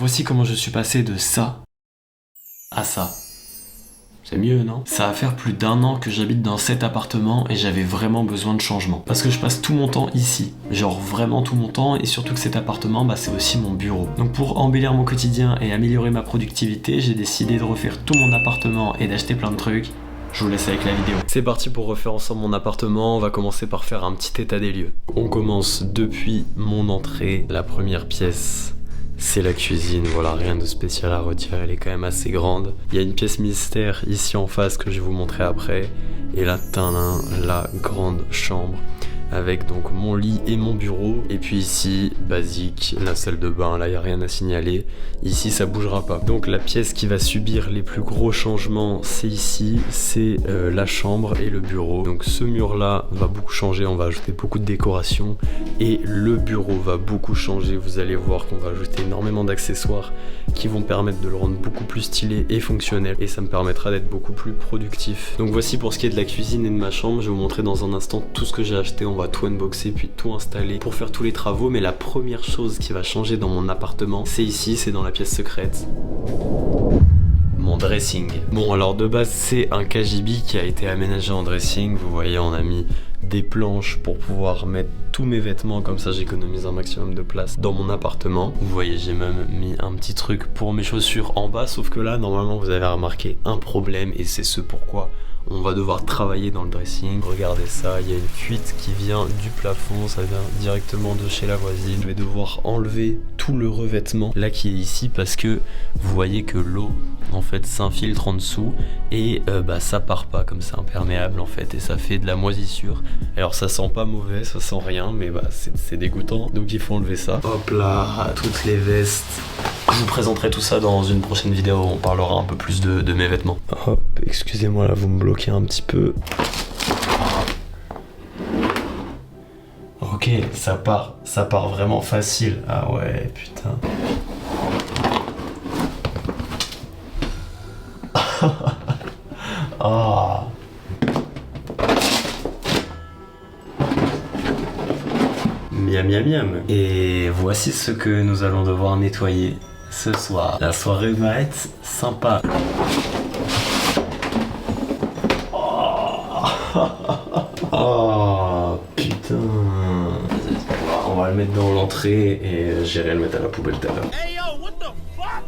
voici comment je suis passé de ça à ça. C'est mieux, non? Ça va faire plus d'1 an que j'habite dans cet appartement et j'avais vraiment besoin de changement. Parce que je passe tout mon temps ici. Genre vraiment tout mon temps, et surtout que cet appartement, bah, c'est aussi mon bureau. Donc pour embellir mon quotidien et améliorer ma productivité, j'ai décidé de refaire tout mon appartement et d'acheter plein de trucs. Je vous laisse avec la vidéo. C'est parti pour refaire ensemble mon appartement. On va commencer par faire un petit état des lieux. On commence depuis mon entrée. La première pièce, c'est la cuisine. Voilà, rien de spécial à redire, elle est quand même assez grande. Il y a une pièce mystère ici en face que je vais vous montrer après. Et là, tadam, la grande chambre avec donc mon lit et mon bureau. Et puis ici, basique, la salle de bain, là il n'y a rien à signaler. Ici ça bougera pas. Donc la pièce qui va subir les plus gros changements, c'est ici, c'est la chambre et le bureau. Donc ce mur là va beaucoup changer, on va ajouter beaucoup de décoration. Et le bureau va beaucoup changer, vous allez voir qu'on va ajouter énormément d'accessoires qui vont permettre de le rendre beaucoup plus stylé et fonctionnel. Et ça me permettra d'être beaucoup plus productif. Donc voici pour ce qui est de la cuisine et de ma chambre. Je vais vous montrer dans un instant tout ce que j'ai acheté. On va tout unboxer puis tout installer pour faire tous les travaux. Mais la première chose qui va changer dans mon appartement, c'est ici, c'est dans la pièce secrète. Mon dressing. Bon, alors de base c'est un KGB qui a été aménagé en dressing. Vous voyez, on a mis des planches pour pouvoir mettre tous mes vêtements, comme ça j'économise un maximum de place dans mon appartement. Vous voyez, j'ai même mis un petit truc pour mes chaussures en bas, sauf que là normalement vous avez remarqué un problème, et c'est ce pourquoi on va devoir travailler dans le dressing. Regardez ça, il y a une fuite qui vient du plafond, ça vient directement de chez la voisine. Je vais devoir enlever tout le revêtement là qui est ici, parce que vous voyez que l'eau en fait s'infiltre en dessous et bah ça part pas, comme c'est imperméable en fait, et ça fait de la moisissure. Alors ça sent pas mauvais, ça sent rien, mais bah c'est dégoûtant, donc il faut enlever ça. Hop là, toutes les vestes. Je vous présenterai tout ça dans une prochaine vidéo, on parlera un peu plus de mes vêtements. Hop, excusez-moi là, vous me bloquez un petit peu. Ok, ça part vraiment facile. Ah ouais, putain. Ah. Miam miam miam. Et voici ce que nous allons devoir nettoyer ce soir. La soirée va être sympa. Oh putain. On va le mettre dans l'entrée et j'irai le mettre à la poubelle tout à l'heure. Hey yo, what the fuck?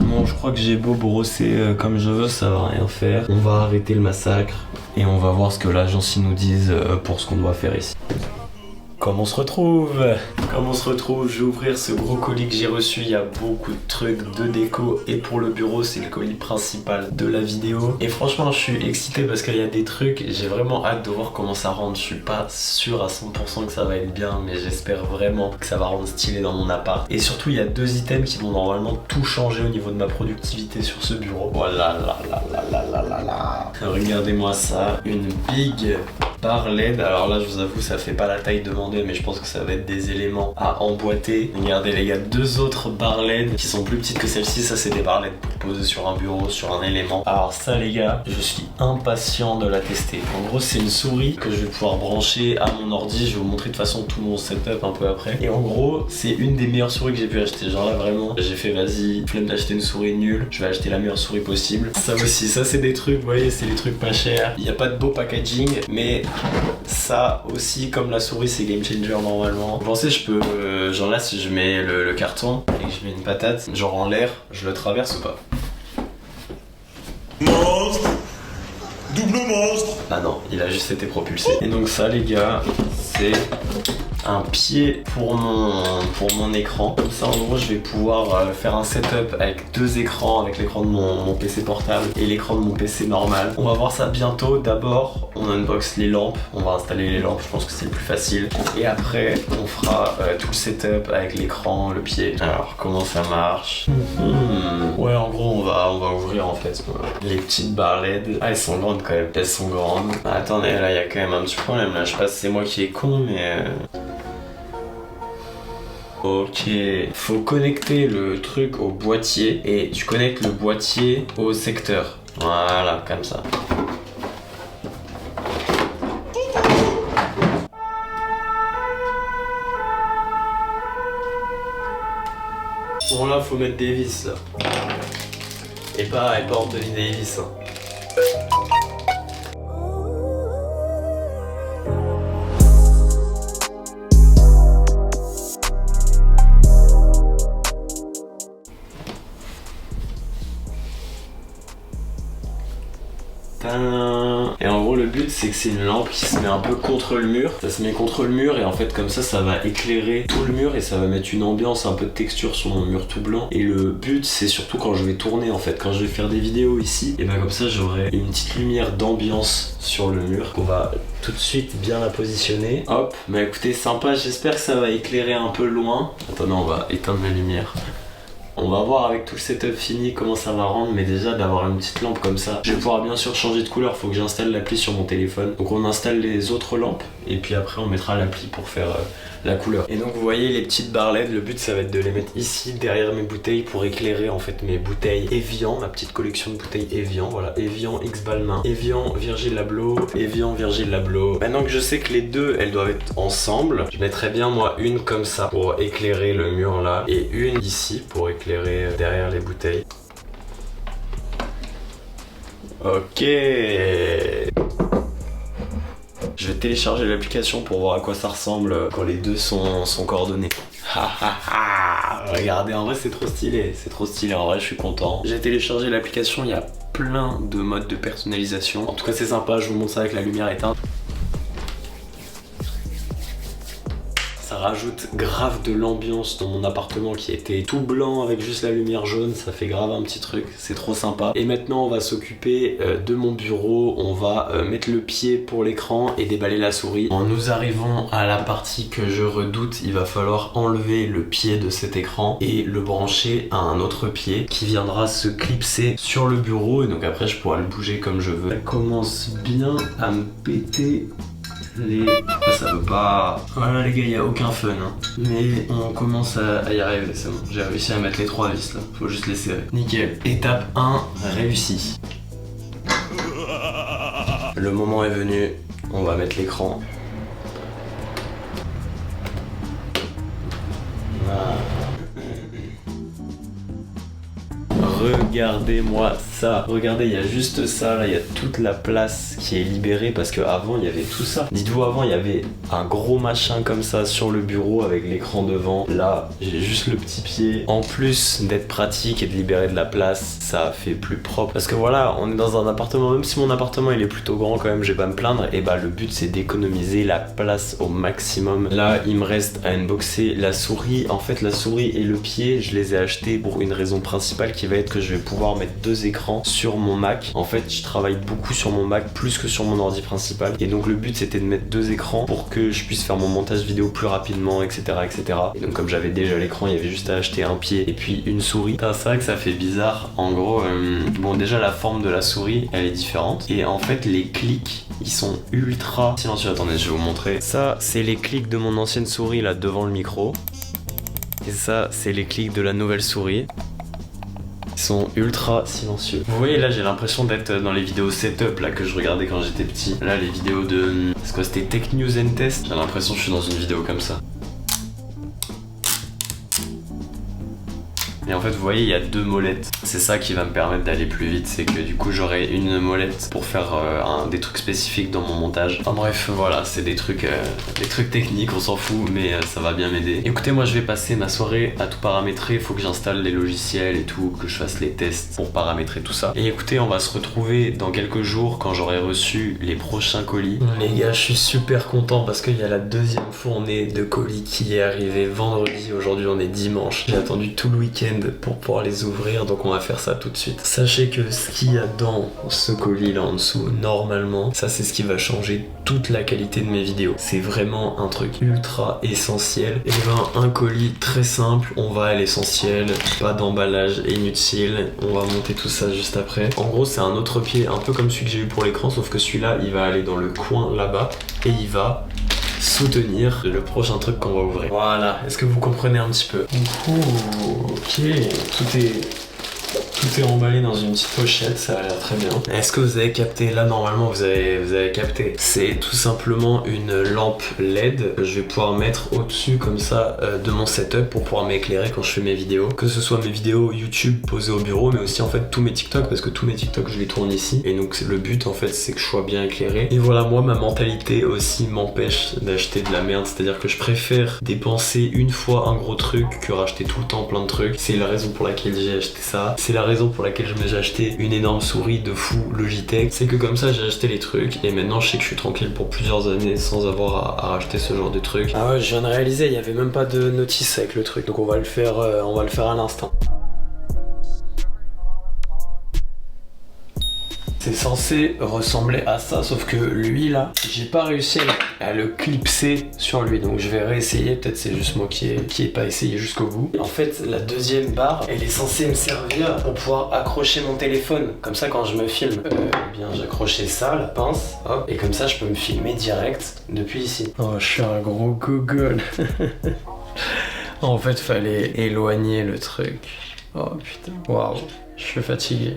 Bon, je crois que j'ai beau brosser comme je veux, ça va rien faire. On va arrêter le massacre et on va voir ce que l'agence nous dise pour ce qu'on doit faire ici. Comment on se retrouve? Je vais ouvrir ce gros colis que j'ai reçu. Il y a beaucoup de trucs de déco, et pour le bureau c'est le colis principal de la vidéo. Et franchement je suis excité parce qu'il y a des trucs, j'ai vraiment hâte de voir comment ça rentre. Je suis pas sûr à 100% que ça va être bien, mais j'espère vraiment que ça va rendre stylé dans mon appart. Et surtout il y a 2 items qui vont normalement tout changer au niveau de ma productivité sur ce bureau. Voilà, là. Regardez-moi ça, une big barre LED. Alors là je vous avoue ça fait pas la taille demandée, mais je pense que ça va être des éléments à emboîter. Regardez les gars, 2 autres barres LED qui sont plus petites que celle-ci. Ça c'est des barres LED pour poser sur un bureau, sur un élément. Alors ça les gars, je suis impatient de la tester. En gros c'est une souris que je vais pouvoir brancher à mon ordi. Je vais vous montrer de toute façon tout mon setup un peu après. Et en gros c'est une des meilleures souris que j'ai pu acheter. Genre là vraiment j'ai fait vas-y, flemme d'acheter une souris nulle, je vais acheter la meilleure souris possible. Ça aussi, ça c'est des trucs, vous voyez, c'est des trucs pas chers. Il n'y a pas de beau packaging, mais ça aussi, comme la souris c'est game changer normalement. Vous pensez je peux genre là si je mets le carton et que je mets une patate genre en l'air, je le traverse ou pas? Monstre! Double monstre! Ah non, il a juste été propulsé. Et donc ça les gars, c'est un pied pour mon écran. Comme ça en gros je vais pouvoir faire un setup avec 2 écrans, avec l'écran de mon PC portable et l'écran de mon PC normal. On va voir ça bientôt. D'abord on unbox les lampes, on va installer les lampes, je pense que c'est le plus facile. Et après on fera tout le setup avec l'écran, le pied. Alors comment ça marche? Ouais en gros on va ouvrir en fait les petites barres LED. Ah elles sont grandes quand même, elles sont grandes. Ah, attendez, là il y a quand même un petit problème là, je sais pas si c'est moi qui est con mais... Ok, faut connecter le truc au boîtier et tu connectes le boîtier au secteur. Voilà, comme ça. Bon là faut mettre des vis là. Et pas Anthony Davis hein. Et en gros le but c'est que c'est une lampe qui se met un peu contre le mur. Ça se met contre le mur et en fait comme ça va éclairer tout le mur et ça va mettre une ambiance, un peu de texture sur mon mur tout blanc. Et le but c'est surtout quand je vais tourner en fait, quand je vais faire des vidéos ici, et ben comme ça j'aurai une petite lumière d'ambiance sur le mur. On va tout de suite bien la positionner. Hop, bah écoutez sympa, j'espère que ça va éclairer un peu loin. Attendez, on va éteindre mes lumières. On va voir avec tout le setup fini comment ça va rendre, mais déjà d'avoir une petite lampe comme ça. Je vais pouvoir bien sûr changer de couleur, faut que j'installe l'appli sur mon téléphone. Donc on installe les autres lampes et puis après on mettra l'appli pour faire la couleur. Et donc vous voyez les petites barres LED, le but ça va être de les mettre ici derrière mes bouteilles pour éclairer en fait mes bouteilles Evian, ma petite collection de bouteilles Evian. Voilà, Evian X Balmain, Evian Virgil Abloh, Evian Virgil Abloh. Maintenant que je sais que les deux elles doivent être ensemble, je mettrais bien moi une comme ça pour éclairer le mur là et une ici pour éclairer derrière les bouteilles. Ok. Je vais télécharger l'application pour voir à quoi ça ressemble quand les deux sont coordonnés. Regardez, en vrai c'est trop stylé, en vrai je suis content. J'ai téléchargé l'application, il y a plein de modes de personnalisation. En tout cas c'est sympa, je vous montre ça avec la lumière éteinte. Ça rajoute grave de l'ambiance dans mon appartement qui était tout blanc avec juste la lumière jaune, ça fait grave un petit truc, c'est trop sympa. Et maintenant on va s'occuper de mon bureau, on va mettre le pied pour l'écran et déballer la souris. Quand nous arrivons à la partie que je redoute, il va falloir enlever le pied de cet écran et le brancher à un autre pied qui viendra se clipser sur le bureau et donc après je pourrai le bouger comme je veux. Ça commence bien à me péter ça veut pas... Voilà les gars, il n'y a aucun fun hein. Mais on commence à y arriver, c'est bon. J'ai réussi à mettre les 3 vis là, faut juste les serrer. Nickel. Étape 1 réussie. Le moment est venu, on va mettre l'écran. Voilà. Regardez-moi ça. Regardez, il y a juste ça là, il y a toute la place qui est libérée parce qu'avant il y avait tout ça. Dites-vous, avant il y avait un gros machin comme ça sur le bureau avec l'écran devant. Là, j'ai juste le petit pied. En plus d'être pratique et de libérer de la place, ça fait plus propre. Parce que voilà, on est dans un appartement, même si mon appartement il est plutôt grand quand même, je vais pas me plaindre. Et bah le but c'est d'économiser la place au maximum. Là, il me reste à unboxer la souris. En fait, la souris et le pied, je les ai achetés pour une raison principale qui va être que je vais pouvoir mettre 2 écrans sur mon Mac. En fait, je travaille beaucoup sur mon Mac plus que sur mon ordi principal. Et donc le but c'était de mettre 2 écrans pour que je puisse faire mon montage vidéo plus rapidement, etc. etc. Et donc comme j'avais déjà l'écran, il y avait juste à acheter un pied et puis une souris. C'est vrai que ça fait bizarre. En gros, bon déjà la forme de la souris, elle est différente. Et en fait, les clics, ils sont ultra silencieux. Attendez, je vais vous montrer. Ça, c'est les clics de mon ancienne souris là devant le micro. Et ça, c'est les clics de la nouvelle souris. Ils sont ultra silencieux. Vous voyez là, j'ai l'impression d'être dans les vidéos setup là que je regardais quand j'étais petit. Là, les vidéos de... C'est quoi, c'était Tech News and Test. J'ai l'impression que je suis dans une vidéo comme ça. Et en fait, vous voyez, il y a 2 molettes. C'est ça qui va me permettre d'aller plus vite. C'est que du coup, j'aurai une molette pour faire des trucs spécifiques dans mon montage. Enfin bref, voilà, c'est des trucs techniques, on s'en fout, mais ça va bien m'aider. Écoutez, moi, je vais passer ma soirée à tout paramétrer. Il faut que j'installe les logiciels et tout, que je fasse les tests pour paramétrer tout ça. Et écoutez, on va se retrouver dans quelques jours quand j'aurai reçu les prochains colis. Les gars, je suis super content parce qu'il y a la 2e fournée de colis qui est arrivée vendredi. Aujourd'hui, on est dimanche. J'ai attendu tout le week-end pour pouvoir les ouvrir, donc on va faire ça tout de suite. Sachez que ce qu'il y a dans ce colis là en dessous, normalement, ça c'est ce qui va changer toute la qualité de mes vidéos. C'est vraiment un truc ultra essentiel. Et ben un colis très simple, on va à l'essentiel, pas d'emballage inutile, on va monter tout ça juste après. En gros c'est un autre pied, un peu comme celui que j'ai eu pour l'écran, sauf que celui-là il va aller dans le coin là-bas et il va soutenir le prochain truc qu'on va ouvrir. Voilà, est-ce que vous comprenez un petit peu? Ok, tout est Tout est emballé dans une petite pochette, ça a l'air très bien. Est-ce que vous avez capté? Là, normalement, vous avez capté. C'est tout simplement une lampe LED que je vais pouvoir mettre au-dessus comme ça de mon setup pour pouvoir m'éclairer quand je fais mes vidéos. Que ce soit mes vidéos YouTube posées au bureau, mais aussi en fait tous mes TikTok, parce que tous mes TikTok je les tourne ici. Et donc le but en fait c'est que je sois bien éclairé. Et voilà, moi ma mentalité aussi m'empêche d'acheter de la merde. C'est-à-dire que je préfère dépenser une fois un gros truc que racheter tout le temps plein de trucs. C'est la raison pour laquelle j'ai acheté ça. C'est la raison pour laquelle j'ai acheté une énorme souris de fou Logitech. C'est que comme ça j'ai acheté les trucs et maintenant je sais que je suis tranquille pour plusieurs années sans avoir à racheter ce genre de trucs. Ah ouais, je viens de réaliser, il y avait même pas de notice avec le truc, donc on va le faire à l'instant. C'est censé ressembler à ça, sauf que lui là, j'ai pas réussi à le clipser sur lui, donc je vais réessayer. Peut-être c'est juste moi qui ai pas essayé jusqu'au bout. En fait, la deuxième barre, elle est censée me servir pour pouvoir accrocher mon téléphone. Comme ça, quand je me filme, eh bien j'accrochais ça, la pince, hop, et comme ça je peux me filmer direct depuis ici. Oh, je suis un gros gogol. En fait, fallait éloigner le truc. Oh putain, waouh. Je suis fatigué.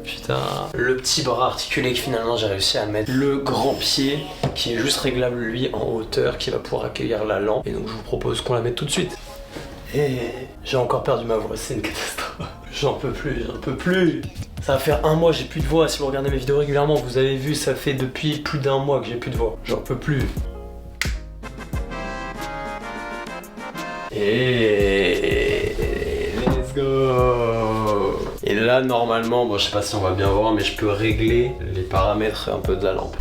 Putain. Le petit bras articulé que finalement j'ai réussi à mettre. Le grand pied qui est juste réglable lui en hauteur, qui va pouvoir accueillir la lampe. Et donc je vous propose qu'on la mette tout de suite. Et j'ai encore perdu ma voix, c'est une catastrophe. J'en peux plus. Ça va faire un mois, j'ai plus de voix. Si vous regardez mes vidéos régulièrement, vous avez vu, ça fait depuis plus d'un mois que j'ai plus de voix. J'en peux plus. Et let's go. Et là normalement, bon je sais pas si on va bien voir, mais je peux régler les paramètres un peu de la lampe.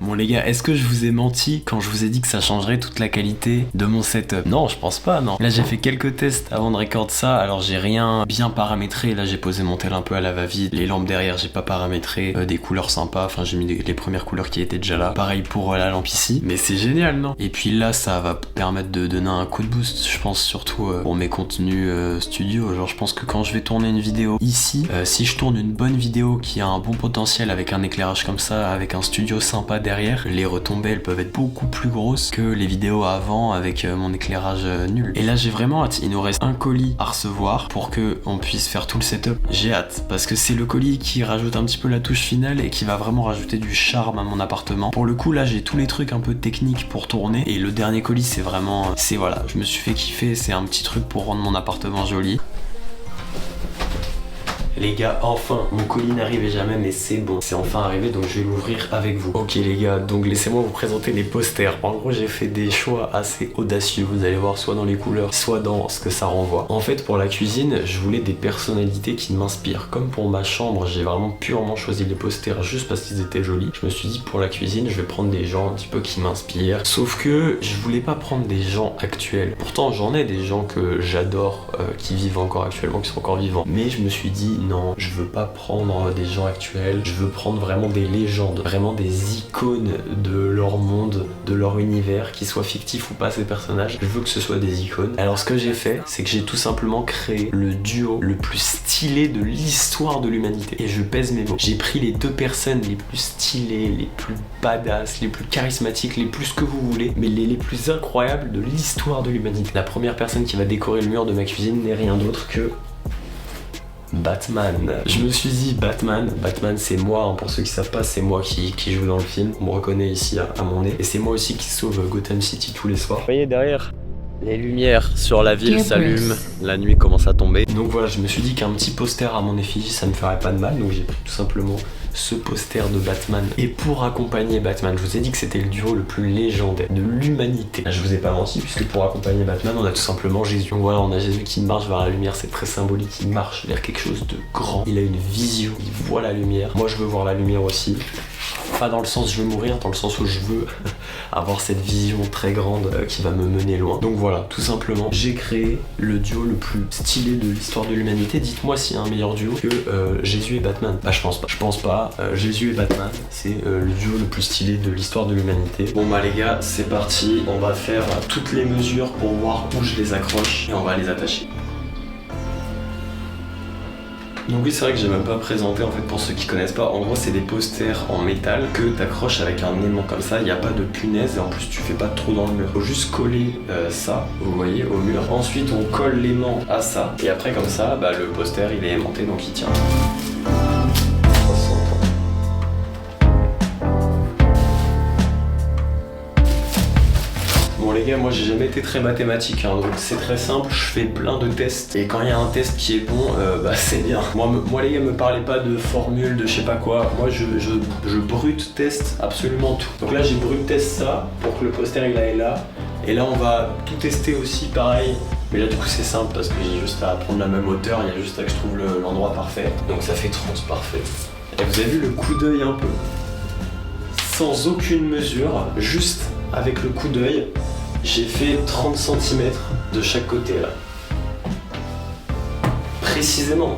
Bon les gars, est-ce que je vous ai menti quand je vous ai dit que ça changerait toute la qualité de mon setup? Non, je pense pas, non. Là j'ai fait quelques tests avant de record ça, alors j'ai rien bien paramétré. Là j'ai posé mon tel un peu à la va-vite. Les lampes derrière j'ai pas paramétré, des couleurs sympas, enfin j'ai mis les premières couleurs qui étaient déjà là. Pareil pour la lampe ici, mais c'est génial, non? Et puis là ça va permettre de donner un coup de boost, je pense surtout pour mes contenus studio. Genre je pense que quand je vais tourner une vidéo ici, si je tourne une bonne vidéo qui a un bon potentiel avec un éclairage comme ça, avec un studio sympa derrière, les retombées elles peuvent être beaucoup plus grosses que les vidéos avant avec mon éclairage nul. Et là j'ai vraiment hâte, il nous reste un colis à recevoir pour que on puisse faire tout le setup. J'ai hâte parce que c'est le colis qui rajoute un petit peu la touche finale et qui va vraiment rajouter du charme à mon appartement. Pour le coup là j'ai tous les trucs un peu techniques pour tourner et le dernier colis c'est vraiment, voilà, je me suis fait kiffer, c'est un petit truc pour rendre mon appartement joli. Les gars, enfin, mon colis n'arrivait jamais, mais c'est bon, c'est enfin arrivé, donc je vais l'ouvrir avec vous. Ok les gars, donc laissez-moi vous présenter les posters. En gros, j'ai fait des choix assez audacieux, vous allez voir, soit dans les couleurs, soit dans ce que ça renvoie. En fait, pour la cuisine, je voulais des personnalités qui m'inspirent. Comme pour ma chambre, j'ai vraiment purement choisi les posters juste parce qu'ils étaient jolis. Je me suis dit, pour la cuisine, je vais prendre des gens un petit peu qui m'inspirent. Sauf que je voulais pas prendre des gens actuels. Pourtant, j'en ai des gens que j'adore, qui vivent encore actuellement, qui sont encore vivants. Mais je me suis dit, non, je veux pas prendre des gens actuels, je veux prendre vraiment des légendes, vraiment des icônes de leur monde, de leur univers, qu'ils soient fictifs ou pas ces personnages, je veux que ce soit des icônes. Alors ce que j'ai fait, c'est que j'ai tout simplement créé le duo le plus stylé de l'histoire de l'humanité. Et je pèse mes mots. J'ai pris les deux personnes les plus stylées, les plus badass, les plus charismatiques, les plus que vous voulez, mais les plus incroyables de l'histoire de l'humanité. La première personne qui va décorer le mur de ma cuisine n'est rien d'autre que Batman. Je me suis dit Batman c'est moi, hein, pour ceux qui savent pas, c'est moi qui joue dans le film. On me reconnaît ici à mon nez. Et c'est moi aussi qui sauve Gotham City tous les soirs. Vous voyez derrière, les lumières sur la ville s'allument, la nuit commence à tomber. Donc voilà, je me suis dit qu'un petit poster à mon effigie ça me ferait pas de mal, donc j'ai pris tout simplement ce poster de Batman. Et pour accompagner Batman, je vous ai dit que c'était le duo le plus légendaire de l'humanité. Je vous ai pas menti, puisque pour accompagner Batman, on a tout simplement Jésus. Donc voilà, on a Jésus qui marche vers la lumière, c'est très symbolique, il marche vers quelque chose de grand. Il a une vision, il voit la lumière. Moi je veux voir la lumière aussi. Pas dans le sens je veux mourir, dans le sens où je veux avoir cette vision très grande qui va me mener loin. Donc voilà, tout simplement, j'ai créé le duo le plus stylé de l'histoire de l'humanité. Dites-moi s'il y a un meilleur duo que Jésus et Batman. Bah je pense pas. Je pense pas. Jésus et Batman, c'est le duo le plus stylé de l'histoire de l'humanité. Bon bah les gars, c'est parti. On va faire toutes les mesures pour voir où je les accroche et on va les attacher. Donc oui, c'est vrai que j'ai même pas présenté en fait pour ceux qui connaissent pas. En gros, c'est des posters en métal que t'accroches avec un aimant comme ça. Il n'y a pas de punaise et en plus tu fais pas trop dans le mur. Faut juste coller ça, vous voyez, au mur. Ensuite, on colle l'aimant à ça et après comme ça, bah, le poster il est aimanté donc il tient. Bon les gars, moi j'ai jamais été très mathématique, hein, donc c'est très simple, je fais plein de tests et quand il y a un test qui est bon, bah c'est bien. Moi les gars, me parlez pas de formule, de je sais pas quoi, moi je brut teste absolument tout. Donc là j'ai brut test ça pour que le poster il aille là, et là on va tout tester aussi pareil. Mais là du coup c'est simple parce que j'ai juste à prendre la même hauteur, il y a juste à que je trouve l'endroit parfait. Donc ça fait 30 parfait. Et vous avez vu le coup d'œil un peu, sans aucune mesure, juste avec le coup d'œil. J'ai fait 30 cm de chaque côté là. Précisément.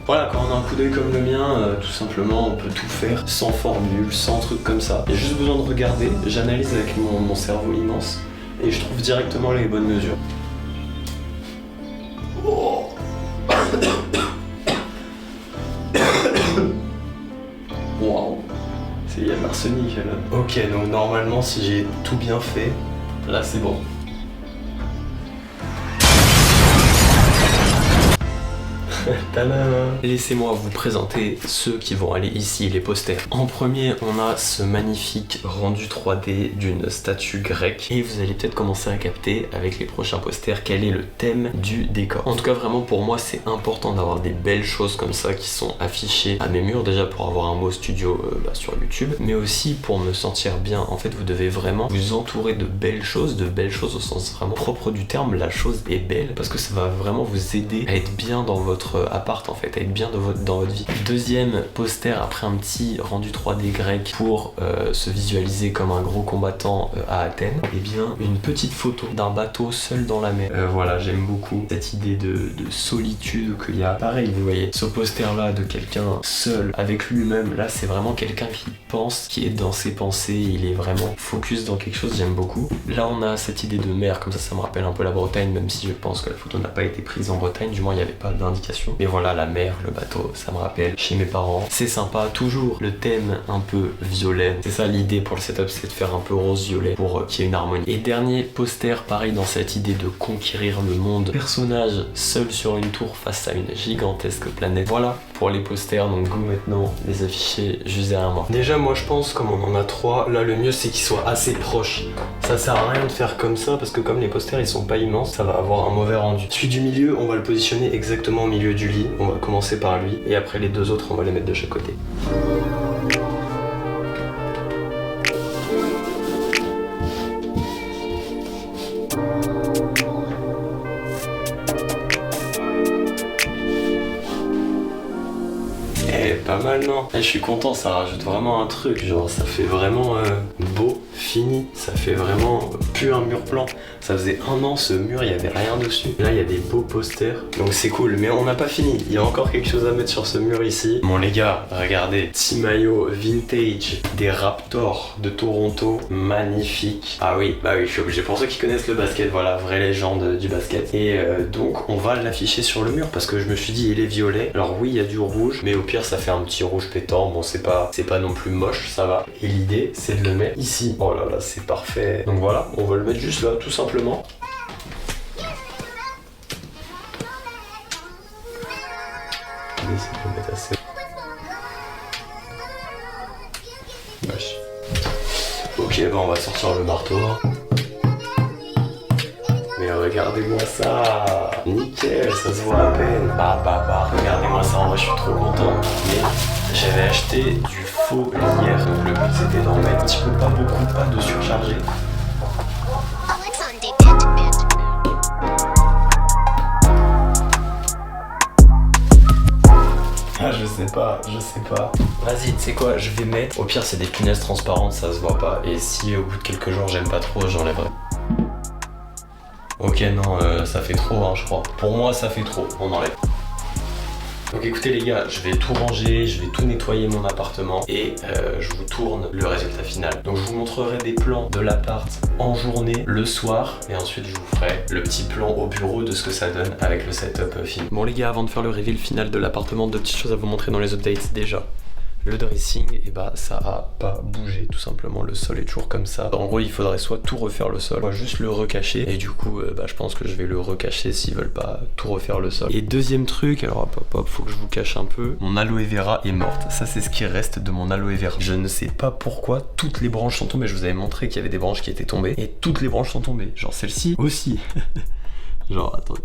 Voilà, quand on a un coup d'œil comme le mien, tout simplement on peut tout faire sans formule, sans truc comme ça. Il y a juste besoin de regarder, j'analyse avec mon cerveau immense et je trouve directement les bonnes mesures. Oh. Wow. Il y a de l'arsenic là. Ok, donc normalement si j'ai tout bien fait, là c'est bon. Laissez-moi vous présenter ceux qui vont aller ici, les posters. En premier, on a ce magnifique rendu 3D d'une statue grecque. Et vous allez peut-être commencer à capter avec les prochains posters quel est le thème du décor. En tout cas, vraiment pour moi, c'est important d'avoir des belles choses comme ça qui sont affichées à mes murs. Déjà pour avoir un beau studio sur YouTube, mais aussi pour me sentir bien. En fait, vous devez vraiment vous entourer de belles choses au sens vraiment propre du terme. La chose est belle parce que ça va vraiment vous aider à être bien dans votre appart en fait, à être bien dans votre vie. Deuxième poster, après un petit rendu 3D grec pour se visualiser comme un gros combattant à Athènes, et bien une petite photo d'un bateau seul dans la mer. Voilà, j'aime beaucoup cette idée de solitude qu'il y a. Pareil, vous voyez, ce poster là de quelqu'un seul avec lui-même, là c'est vraiment quelqu'un qui pense, qui est dans ses pensées, il est vraiment focus dans quelque chose, j'aime beaucoup. Là on a cette idée de mer, comme ça me rappelle un peu la Bretagne, même si je pense que la photo n'a pas été prise en Bretagne, du moins il n'y avait pas d'indication. Mais voilà, la mer, le bateau, ça me rappelle chez mes parents. C'est sympa, toujours le thème un peu violet. C'est ça l'idée pour le setup, c'est de faire un peu rose-violet pour qu'il y ait une harmonie. Et dernier poster, pareil dans cette idée de conquérir le monde. Personnage seul sur une tour face à une gigantesque planète. Voilà pour les posters, donc go maintenant les afficher juste derrière moi. Déjà moi je pense, comme on en a 3, là le mieux c'est qu'ils soient assez proches. Ça sert à rien de faire comme ça parce que comme les posters ils sont pas immenses, ça va avoir un mauvais rendu. Celui du milieu, on va le positionner exactement au milieu du lit. On va commencer par lui et après les deux autres on va les mettre de chaque côté. Pas mal non? Je suis content, ça rajoute vraiment un truc, genre ça fait vraiment beau, fini, ça fait vraiment plus un mur plan. Ça faisait 1 an ce mur, il y avait rien dessus. Là il y a des beaux posters, donc c'est cool, mais on n'a pas fini. Il y a encore quelque chose à mettre sur ce mur ici. Bon les gars, regardez, petit maillot vintage des Raptors de Toronto, magnifique. Ah oui, bah oui, je suis obligé. Pour ceux qui connaissent le basket, voilà, vraie légende du basket. Et donc on va l'afficher sur le mur parce que je me suis dit il est violet. Alors oui, il y a du rouge, mais au pire ça fait un petit rouge pétant. Bon, c'est pas non plus moche, ça va. Et l'idée c'est de le mettre ici. Oh là là, c'est parfait. Donc voilà, on va le mettre juste là, tout simplement. Essayer de le mettre assez. Wesh. Ok, bah on va sortir le marteau. Mais regardez-moi ça. Nickel, ça se voit à peine. Bah, regardez-moi ça, en vrai je suis trop content. Mais j'avais acheté du faux lierre. Donc le but c'était d'en mettre un petit peu, pas beaucoup, pas de surcharger. Ah, je sais pas. Vas-y, tu sais quoi, je vais mettre. Au pire, c'est des punaises transparentes, ça se voit pas. Et si au bout de quelques jours j'aime pas trop, j'enlèverai. Ok, non, ça fait trop, hein, je crois. Pour moi, ça fait trop, on enlève. Donc écoutez les gars, je vais tout ranger, je vais tout nettoyer mon appartement et je vous tourne le résultat final. Donc je vous montrerai des plans de l'appart en journée, le soir, et ensuite je vous ferai le petit plan au bureau de ce que ça donne avec le setup fini. Bon les gars, avant de faire le reveal final de l'appartement, deux petites choses à vous montrer dans les updates déjà. Le dressing, et bah ça a pas bougé tout simplement, le sol est toujours comme ça. En gros il faudrait soit tout refaire le sol, soit juste le recacher, et du coup je pense que je vais le recacher s'ils veulent pas tout refaire le sol. Et deuxième truc, alors hop, faut que je vous cache un peu, mon aloe vera est morte, ça c'est ce qui reste de mon aloe vera. Je ne sais pas pourquoi toutes les branches sont tombées, je vous avais montré qu'il y avait des branches qui étaient tombées, et toutes les branches sont tombées, genre celle-ci aussi. Genre attendez.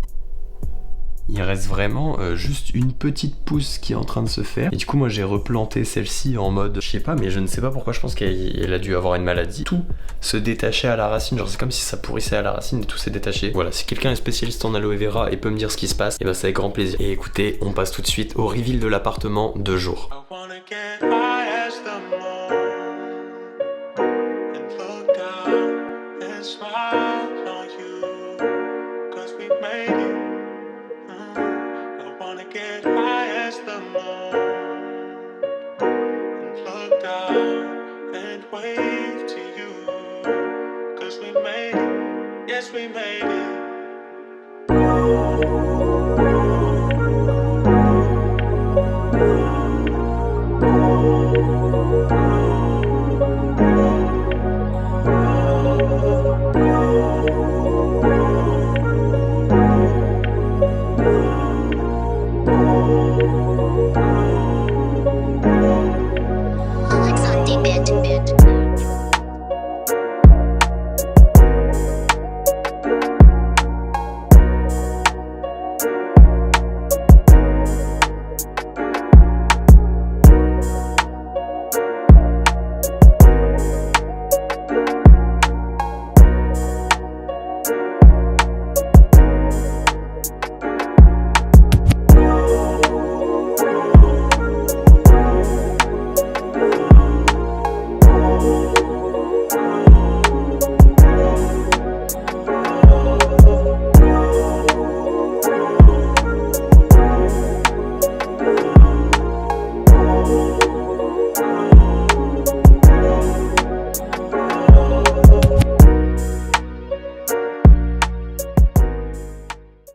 Il reste vraiment juste une petite pousse qui est en train de se faire. Et du coup moi j'ai replanté celle-ci en mode, je sais pas, mais je ne sais pas pourquoi, je pense qu'elle a dû avoir une maladie. Tout se détachait à la racine, genre c'est comme si ça pourrissait à la racine et tout s'est détaché. Voilà, si quelqu'un est spécialiste en aloe vera et peut me dire ce qui se passe, et ben c'est avec grand plaisir. Et écoutez, on passe tout de suite au reveal de l'appartement de jour. We made it.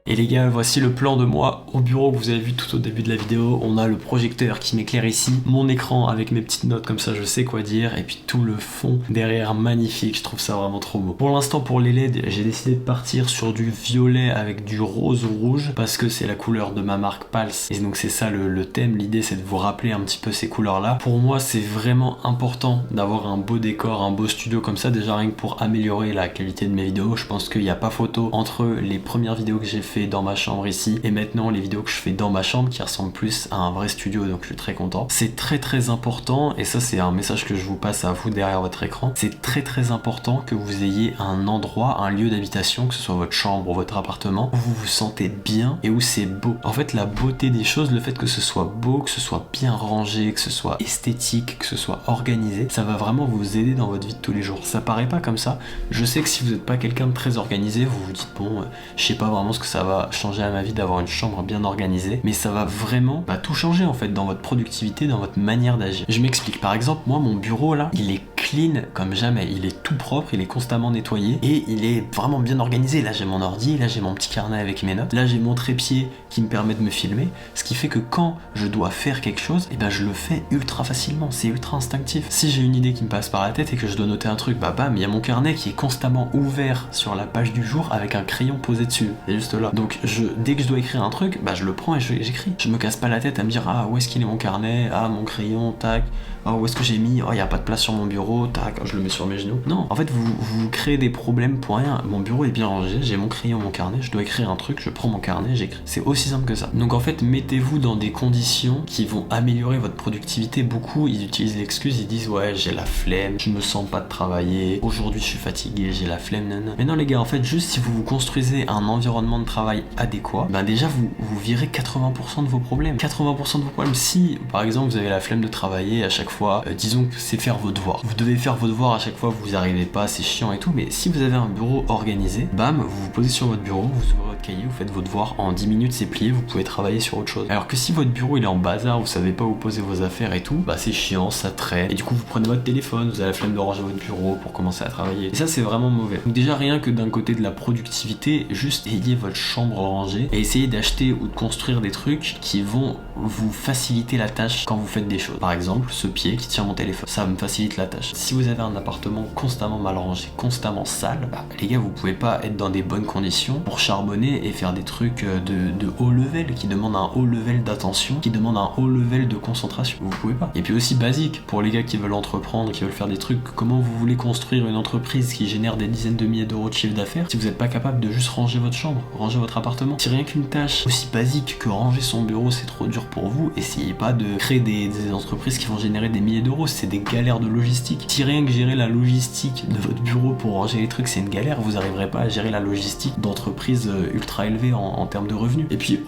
Et les gars, voici le plan de moi au bureau que vous avez vu tout au début de la vidéo. On a le projecteur qui m'éclaire ici, mon écran avec mes petites notes comme ça je sais quoi dire, et puis tout le fond derrière magnifique, je trouve ça vraiment trop beau. Pour l'instant pour les LED, j'ai décidé de partir sur du violet avec du rose ou rouge parce que c'est la couleur de ma marque Pulse. Et donc c'est ça le thème, l'idée c'est de vous rappeler un petit peu ces couleurs là. Pour moi c'est vraiment important d'avoir un beau décor, un beau studio comme ça, déjà rien que pour améliorer la qualité de mes vidéos. Je pense qu'il n'y a pas photo entre les premières vidéos que j'ai fait dans ma chambre ici et maintenant les vidéos que je fais dans ma chambre qui ressemblent plus à un vrai studio, donc je suis très content. C'est très important, et ça c'est un message que je vous passe à vous derrière votre écran, c'est très important que vous ayez un endroit, un lieu d'habitation, que ce soit votre chambre ou votre appartement, où vous vous sentez bien et où c'est beau. En fait la beauté des choses, le fait que ce soit beau, que ce soit bien rangé, que ce soit esthétique, que ce soit organisé, ça va vraiment vous aider dans votre vie de tous les jours. Ça paraît pas comme ça, je sais que si vous n'êtes pas quelqu'un de très organisé, vous vous dites bon, je sais pas vraiment ce que ça va changer à ma vie d'avoir une chambre bien organisée, mais ça va vraiment tout changer en fait dans votre productivité, dans votre manière d'agir. Je m'explique, par exemple moi mon bureau là, il est clean comme jamais, il est tout propre, il est constamment nettoyé et il est vraiment bien organisé. Là j'ai mon ordi, là j'ai mon petit carnet avec mes notes, là j'ai mon trépied qui me permet de me filmer, ce qui fait que quand je dois faire quelque chose, et ben je le fais ultra facilement, c'est ultra instinctif. Si j'ai une idée qui me passe par la tête et que je dois noter un truc, bah bam, il y a mon carnet qui est constamment ouvert sur la page du jour avec un crayon posé dessus, c'est juste là. Donc dès que je dois écrire un truc, bah je le prends et j'écris. Je me casse pas la tête à me dire ah où est-ce qu'il est mon carnet, ah mon crayon, tac, ah où est-ce que j'ai mis, oh il y a pas de place sur mon bureau, tac, je le mets sur mes genoux. Non, en fait vous créez des problèmes pour rien. Mon bureau est bien rangé, j'ai mon crayon, mon carnet, je dois écrire un truc, je prends mon carnet, j'écris. C'est aussi simple que ça. Donc en fait mettez-vous dans des conditions qui vont améliorer votre productivité. Beaucoup ils utilisent l'excuse, ils disent ouais j'ai la flemme, je me sens pas de travailler, aujourd'hui je suis fatigué, j'ai la flemme, non. Mais non les gars, en fait juste si vous construisez un environnement de travail adéquat, ben déjà vous virez 80% de vos problèmes. 80% de vos problèmes. Si par exemple vous avez la flemme de travailler à chaque fois fois, disons que c'est faire vos devoirs. Vous devez faire vos devoirs à chaque fois, vous arrivez pas, c'est chiant et tout, mais si vous avez un bureau organisé, bam, vous vous posez sur votre bureau, vous ouvrez votre cahier, vous faites vos devoirs, en 10 minutes c'est plié, vous pouvez travailler sur autre chose. Alors que si votre bureau il est en bazar, vous savez pas où poser vos affaires et tout, bah c'est chiant, ça traîne, et du coup vous prenez votre téléphone, vous avez la flemme de ranger votre bureau pour commencer à travailler. Et ça c'est vraiment mauvais. Donc déjà rien que d'un côté de la productivité, juste ayez votre chambre rangée et essayez d'acheter ou de construire des trucs qui vont vous faciliter la tâche quand vous faites des choses. Par exemple, ce pied qui tient mon téléphone, ça me facilite la tâche. Si vous avez un appartement constamment mal rangé, constamment sale, bah, les gars, vous pouvez pas être dans des bonnes conditions pour charbonner et faire des trucs de haut level, qui demandent un haut level d'attention, qui demandent un haut level de concentration. Vous pouvez pas. Et puis aussi basique, pour les gars qui veulent entreprendre, qui veulent faire des trucs, comment vous voulez construire une entreprise qui génère des dizaines de milliers d'euros de chiffre d'affaires si vous n'êtes pas capable de juste ranger votre chambre, ranger votre appartement. Si rien qu'une tâche aussi basique que ranger son bureau c'est trop dur pour vous, essayez pas de créer des entreprises qui vont générer des milliers d'euros, c'est des galères de logistique. Si rien que gérer la logistique de votre bureau pour ranger les trucs c'est une galère, vous n'arriverez pas à gérer la logistique d'entreprises ultra élevées en termes de revenus. Et puis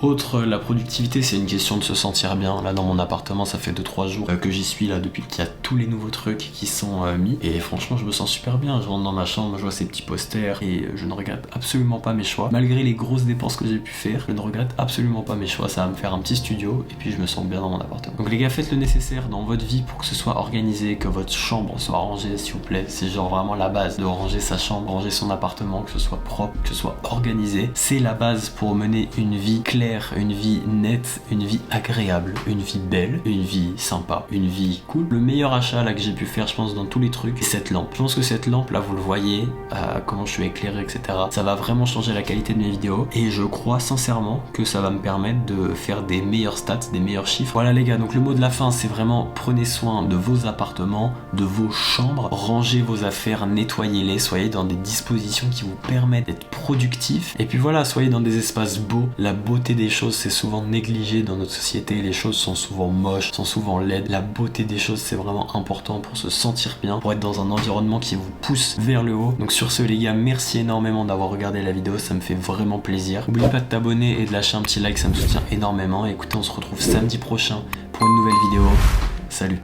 la productivité c'est une question de se sentir bien. Là dans mon appartement ça fait 2-3 jours que j'y suis là depuis qu'il y a tous les nouveaux trucs qui sont mis, et franchement je me sens super bien. Je rentre dans ma chambre, je vois ces petits posters et je ne regrette absolument pas mes choix. Malgré les grosses dépenses que j'ai pu faire, je ne regrette absolument pas mes choix. Ça va me faire un petit studio et puis je me sens bien dans mon appartement. Donc les gars, faites le nécessaire dans votre vie pour que ce soit organisé, que votre chambre soit rangée s'il vous plaît. C'est genre vraiment la base de ranger sa chambre, ranger son appartement, que ce soit propre, que ce soit organisé. C'est la base pour mener une vie claire, une vie nette, une vie agréable, une vie belle, une vie sympa, une vie cool. Le meilleur achat là que j'ai pu faire je pense dans tous les trucs, c'est cette lampe. Je pense que cette lampe là vous le voyez, comment je suis éclairé etc. Ça va vraiment changer la qualité de mes vidéos et je crois sincèrement que ça va me permettre de faire des meilleurs stats, des meilleurs chiffres. Voilà les gars, donc le mot de la fin c'est vraiment prenez soin de vos appartements, de vos chambres, rangez vos affaires, nettoyez-les, soyez dans des dispositions qui vous permettent d'être productifs et puis voilà, soyez dans des espaces beaux. La beauté des choses c'est souvent négligé dans notre société, les choses sont souvent moches, sont souvent laides. La beauté des choses c'est vraiment important pour se sentir bien, pour être dans un environnement qui vous pousse vers le haut. Donc sur ce les gars, merci énormément d'avoir regardé la vidéo, ça me fait vraiment plaisir. N'oublie pas de t'abonner et de lâcher un petit like, ça me soutient énormément. Et écoutez, on se retrouve samedi prochain pour une nouvelle vidéo. Salut!